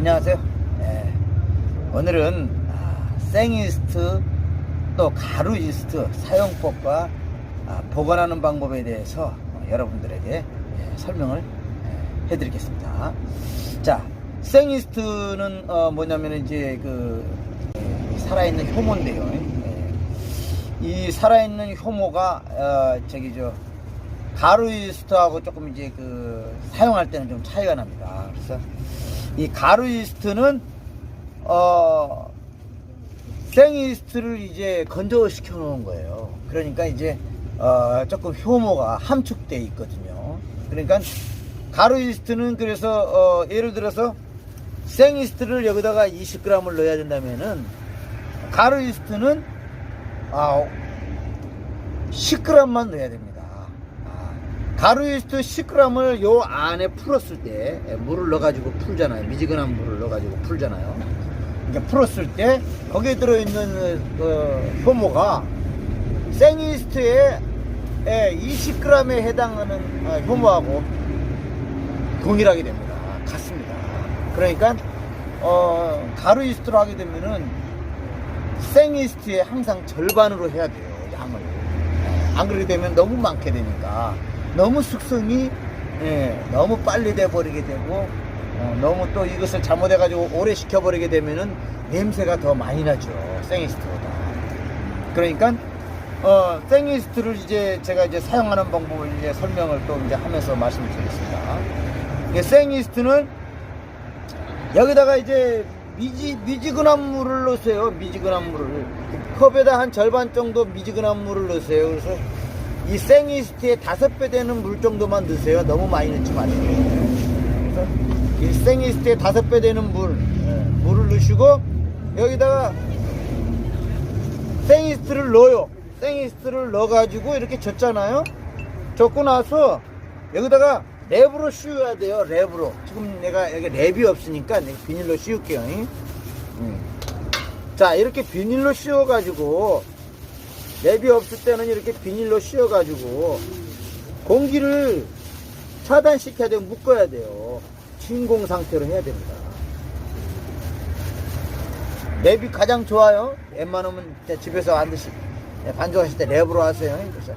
안녕하세요. 오늘은 생이스트 또 가루이스트 사용법과 보관하는 방법에 대해서 여러분들에게 설명을 해드리겠습니다. 자, 생이스트는 뭐냐면 이제 살아있는 효모인데요. 이 살아있는 효모가 가루이스트하고 조금 이제 사용할 때는 좀 차이가 납니다. 그래서 이 가루이스트는 생이스트를 이제 건조시켜 놓은 거예요. 그러니까 이제 조금 효모가 함축돼 있거든요. 그러니까 가루이스트는 그래서 예를 들어서 생이스트를 여기다가 20g을 넣어야 된다면은 가루이스트는 10g만 넣어야 됩니다. 가루이스트 10g을 요 안에 풀었을 때, 물을 넣어가지고 풀잖아요. 미지근한 물을 넣어가지고 풀잖아요. 이제 풀었을 때 거기에 들어있는 효모가 생이스트의 20g에 해당하는 효모하고 동일하게 됩니다. 같습니다. 그러니까 가루이스트로 하게 되면은 생이스트의 항상 절반으로 해야 돼요. 양을. 안 그렇게 되면 너무 많게 되니까 너무 숙성이 너무 빨리 돼 버리게 되고 너무 또 이것을 잘못해 가지고 오래 시켜 버리게 되면은 냄새가 더 많이 나죠. 생이스트보다. 그러니까 생이스트를 이제 제가 이제 사용하는 방법을 이제 설명을 또 이제 하면서 말씀을 드리겠습니다. 생이스트는 여기다가 이제 미지근한 물을 넣으세요. 미지근한 물을 컵에다 한 절반 정도 미지근한 물을 넣으세요. 그래서 이 생이스트의 5배 되는 물 정도만 넣으세요. 너무 많이 넣지 마시고. 그래서 이 생이스트의 5배 되는 물을 넣으시고 여기다가 생이스트를 넣어요. 생이스트를 넣어가지고 이렇게 젓잖아요. 젓고 나서 여기다가 랩으로 씌워야 돼요. 랩으로. 지금 내가 여기 랩이 없으니까 내가 비닐로 씌울게요. 자, 이렇게 비닐로 씌워가지고 랩이 없을 때는 이렇게 비닐로 씌워가지고 공기를 차단시켜야 돼요. 묶어야 돼요. 진공 상태로 해야 됩니다. 랩이 가장 좋아요. 웬만하면 집에서 반죽하실 때 랩으로 하세요. 그래서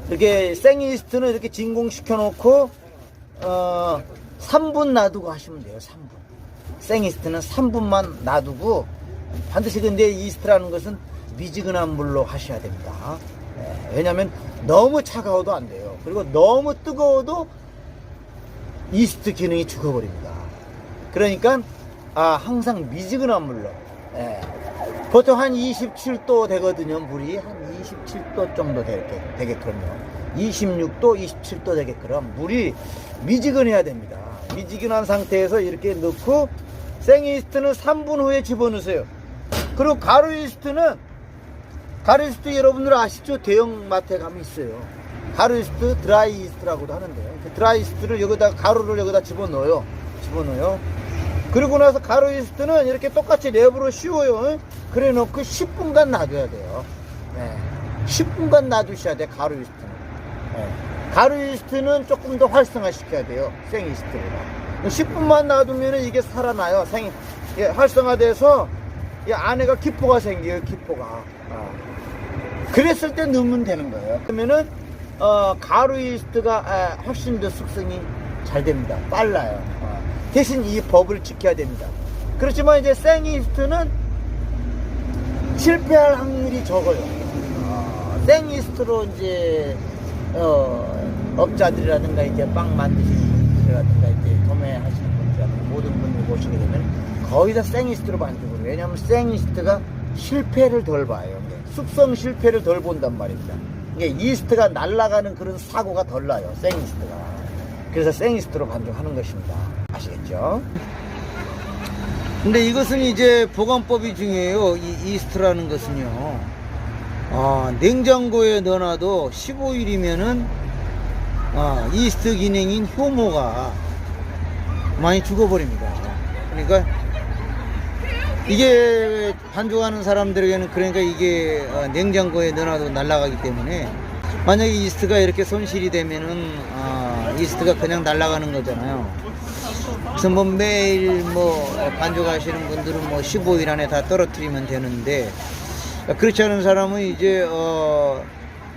이렇게 생이스트는 이렇게 진공시켜 놓고 3분 놔두고 하시면 돼요. 3분. 생이스트는 3분만 놔두고 반드시 근데 이스트라는 것은 미지근한 물로 하셔야 됩니다. 왜냐하면 너무 차가워도 안 돼요. 그리고 너무 뜨거워도 이스트 기능이 죽어버립니다. 그러니까 항상 미지근한 물로. 보통 한 27도 되거든요. 물이 한 27도 정도 되게끔요. 26도, 27도 되게끔 물이 미지근해야 됩니다. 미지근한 상태에서 이렇게 넣고 생이스트는 3분 후에 집어넣으세요. 그리고 가루이스트 여러분들 아시죠? 대형마트에 가면 있어요. 가루이스트, 드라이이스트라고도 하는데요. 그 드라이이스트를 가루를 여기다 집어넣어요. 그리고 나서 가루이스트는 이렇게 똑같이 랩으로 씌워요. 그래 놓고 10분간 놔둬야 돼요. 10분간 놔두셔야 돼, 가루이스트는. 가루이스트는 조금 더 활성화 시켜야 돼요. 생이스트보다. 10분만 놔두면 이게 살아나요. 활성화돼서 이 안에가 기포가 생겨요. 기포가. 그랬을 때 넣으면 되는 거예요. 그러면은 가루이스트가 훨씬 더 숙성이 잘 됩니다. 빨라요. 대신 이 법을 지켜야 됩니다. 그렇지만 이제 생이스트는 실패할 확률이 적어요. 생이스트로 이제 업자들이라든가 이제 빵 만드시는 분들이라든가 이제 도매하시는 분들이라든가 모든 분들 보시게 되면 거의 다 생이스트로 만들고, 왜냐하면 생이스트가 실패를 덜 봐요. 숙성 실패를 덜 본단 말입니다. 이게 이스트가 날아가는 그런 사고가 덜 나요. 생이스트가. 그래서 생이스트로 반죽하는 것입니다. 아시겠죠? 근데 이것은 이제 보관법이 중요해요. 이 이스트라는 것은요. 냉장고에 넣어놔도 15일이면은 이스트 기능인 효모가 많이 죽어버립니다. 그러니까 이게 반죽하는 사람들에게는 그러니까 이게 냉장고에 넣어놔도 날아가기 때문에 만약에 이스트가 이렇게 손실이 되면은 이스트가 그냥 날아가는 거잖아요. 그래서 뭐 매일 뭐 반죽하시는 분들은 뭐 15일 안에 다 떨어뜨리면 되는데, 그렇지 않은 사람은 이제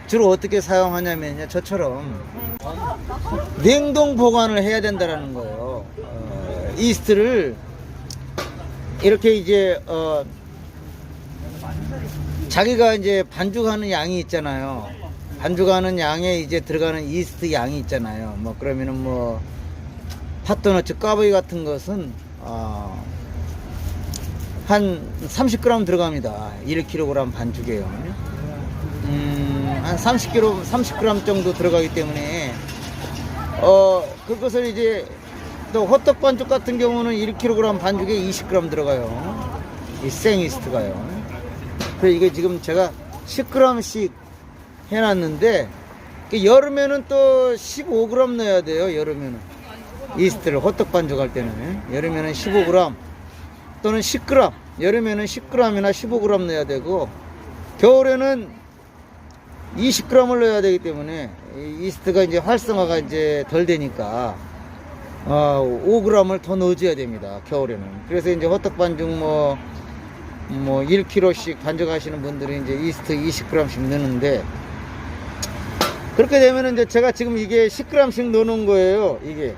주로 어떻게 사용하냐면요, 저처럼 냉동 보관을 해야 된다라는 거예요. 이스트를 이렇게 이제 자기가 이제 반죽하는 양이 있잖아요. 반죽하는 양에 이제 들어가는 이스트 양이 있잖아요. 뭐 그러면은 뭐 핫도너츠 까보이 같은 것은 한 30g 들어갑니다. 1kg 반죽이에요. 한 30g 정도 들어가기 때문에 그것을 이제 또 호떡 반죽 같은 경우는 1kg 반죽에 20g 들어가요. 이 생이스트가요. 그래서 이게 지금 제가 10g씩 해놨는데, 여름에는 또 15g 넣어야 돼요. 여름에는 이스트를 호떡 반죽할 때는 여름에는 15g 또는 10g, 여름에는 10g이나 15g 넣어야 되고, 겨울에는 20g을 넣어야 되기 때문에 이스트가 이제 활성화가 이제 덜 되니까 5g을 더 넣어줘야 됩니다. 겨울에는. 그래서 이제 호떡 반죽 뭐 1kg씩 반죽하시는 분들이 이제 이스트 20g씩 넣는데, 그렇게 되면은 이제 제가 지금 이게 10g씩 넣는 거예요. 이게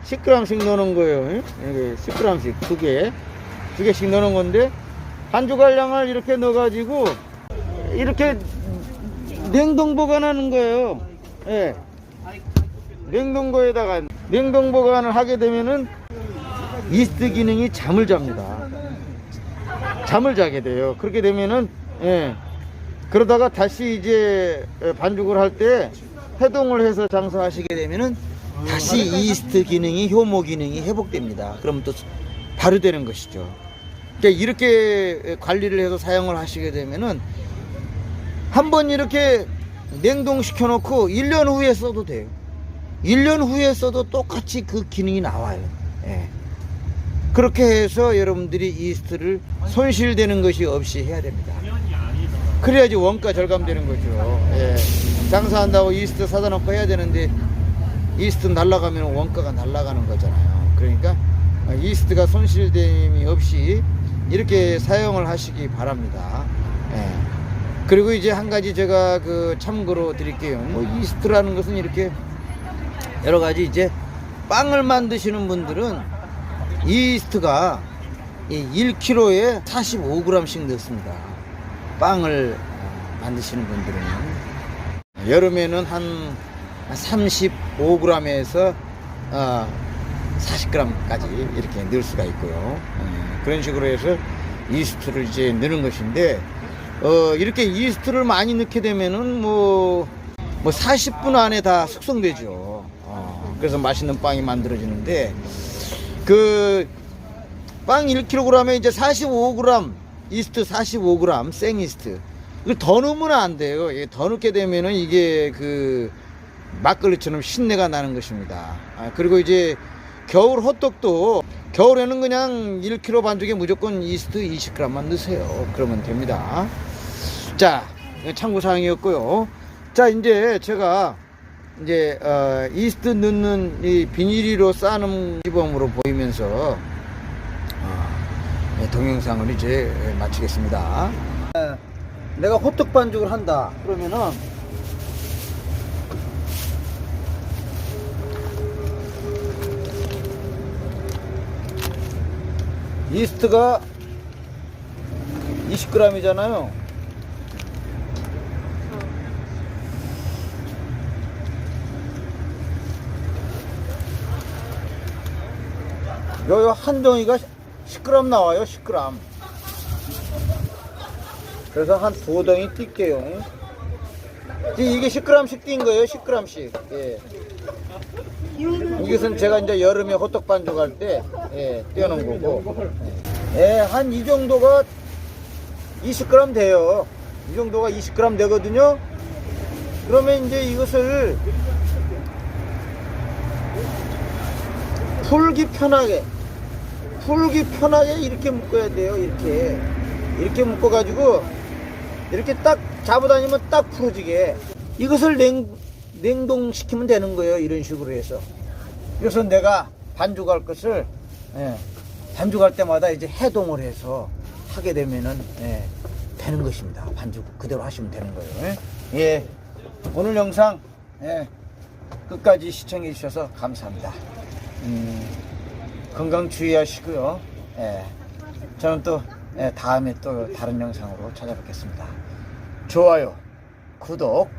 10g씩 넣는 거예요. 이게 10g씩 두 개씩 넣는 건데, 반죽할 양을 이렇게 넣어가지고 이렇게 냉동 보관하는 거예요. 예. 냉동고에다가 냉동 보관을 하게 되면은 이스트 기능이 잠을 잡니다. 잠을 자게 돼요. 그렇게 되면은, 예. 그러다가 다시 이제 반죽을 할 때 해동을 해서 장사하시게 되면은 다시 이스트 기능이, 효모 기능이 회복됩니다. 그러면 또 바로 되는 것이죠. 그러니까 이렇게 관리를 해서 사용을 하시게 되면은 한번 이렇게 냉동시켜 놓고 1년 후에 써도 돼요. 1년 후에 써도 똑같이 그 기능이 나와요. 예. 그렇게 해서 여러분들이 이스트를 손실되는 것이 없이 해야 됩니다. 그래야지 원가 절감되는 거죠. 예. 장사한다고 이스트 사다 놓고 해야 되는데, 이스트 날아가면 원가가 날아가는 거잖아요. 그러니까 이스트가 손실됨이 없이 이렇게 사용을 하시기 바랍니다. 예. 그리고 이제 한 가지 제가 참고로 드릴게요. 뭐 이스트라는 것은 이렇게 여러 가지, 이제 빵을 만드시는 분들은 이스트가 1kg에 45g씩 넣습니다. 빵을 만드시는 분들은 여름에는 한 35g에서 40g까지 이렇게 넣을 수가 있고요. 그런 식으로 해서 이스트를 이제 넣는 것인데, 이렇게 이스트를 많이 넣게 되면은 뭐 40분 안에 다 숙성되죠. 그래서 맛있는 빵이 만들어지는데, 빵 1kg에 이제 45g 이스트, 45g 생 이스트, 이걸 더 넣으면 안 돼요. 더 넣게 되면은 이게 막걸리처럼 신내가 나는 것입니다. 그리고 이제 겨울 호떡도 겨울에는 그냥 1kg 반죽에 무조건 이스트 20g만 넣으세요. 그러면 됩니다. 자, 참고사항이었고요. 자, 이제 제가 이제 이스트 넣는 이 비닐로 싸는 시범으로 보이면서 동영상을 이제 마치겠습니다. 내가 호떡 반죽을 한다 그러면은 이스트가 20g이잖아요. 요 한 종이가 10g 나와요. 10g. 그래서 한 두 덩이 뛸게요. 이게 10g씩 뛴 거예요. 10g씩. 예. 이것은 제가 이제 여름에 호떡 반죽할 때 떼어놓은 거고. 예, 한 이 정도가 20g 돼요. 이 정도가 20g 되거든요. 그러면 이제 이것을 풀기 편하게 이렇게 묶어야 돼요. 이렇게 묶어가지고 이렇게 딱 잡아다니면 딱 풀어지게, 이것을 냉동시키면 되는 거예요. 이런 식으로 해서. 그래서 내가 반죽할 것을 반죽할 때마다 이제 해동을 해서 하게 되면은 되는 것입니다. 반죽 그대로 하시면 되는 거예요. 예, 오늘 영상 끝까지 시청해 주셔서 감사합니다. 건강 주의하시고요. 저는 또 다음에 또 다른 영상으로 찾아뵙겠습니다. 좋아요, 구독,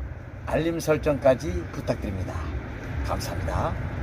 알림 설정까지 부탁드립니다. 감사합니다.